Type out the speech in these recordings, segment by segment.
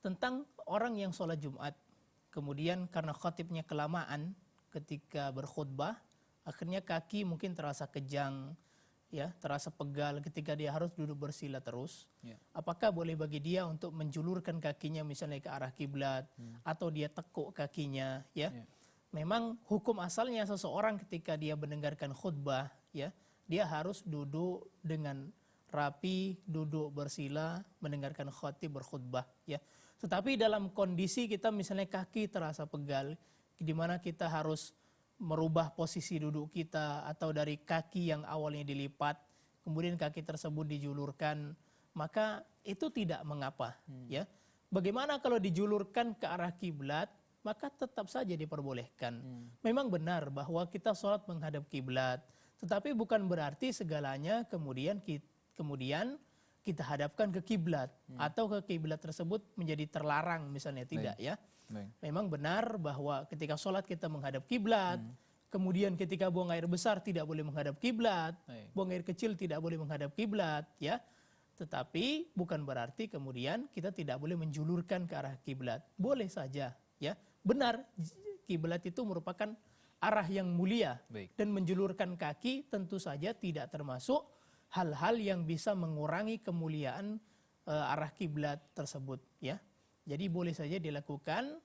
tentang orang yang sholat Jumat, kemudian karena khatibnya kelamaan ketika berkhutbah, akhirnya kaki mungkin terasa kejang, ya, terasa pegal ketika dia harus duduk bersila terus. Ya. Apakah boleh bagi dia untuk menjulurkan kakinya misalnya ke arah kiblat, atau dia tekuk kakinya, ya? Ya. Memang hukum asalnya seseorang ketika dia mendengarkan khutbah, ya, dia harus duduk dengan rapi, duduk bersila, mendengarkan khatib berkhutbah, ya. Tetapi dalam kondisi kita misalnya kaki terasa pegal, di mana kita harus merubah posisi duduk kita, atau dari kaki yang awalnya dilipat, kemudian kaki tersebut dijulurkan, maka itu tidak mengapa, ya. Bagaimana kalau dijulurkan ke arah kiblat, maka tetap saja diperbolehkan. Memang benar bahwa kita sholat menghadap kiblat, tetapi bukan berarti segalanya kemudian kita hadapkan ke kiblat, atau ke kiblat tersebut menjadi terlarang misalnya, tidak, ya. Baik. Memang benar bahwa ketika sholat kita menghadap kiblat, kemudian ketika buang air besar tidak boleh menghadap kiblat, Baik. buang air kecil tidak boleh menghadap kiblat, ya. Tetapi bukan berarti kemudian kita tidak boleh menjulurkan ke arah kiblat. Boleh saja, ya. Benar, kiblat itu merupakan arah yang mulia, Baik. dan menjulurkan kaki tentu saja tidak termasuk hal-hal yang bisa mengurangi kemuliaan arah kiblat tersebut, ya. Jadi boleh saja dilakukan,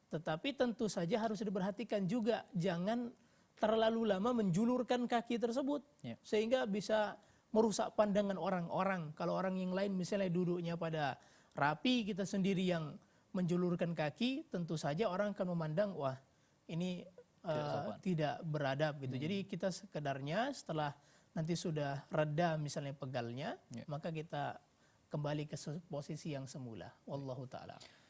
tetapi tentu saja harus diperhatikan juga jangan terlalu lama menjulurkan kaki tersebut, Ya. sehingga bisa merusak pandangan orang-orang. Kalau orang yang lain misalnya duduknya pada rapi, kita sendiri yang menjulurkan kaki, tentu saja orang akan memandang, wah ini Tidak sopan. tidak beradab gitu. Jadi kita sekedarnya setelah nanti sudah reda misalnya pegalnya, Ya. maka kita kembali ke posisi yang semula. Wallahu ta'ala.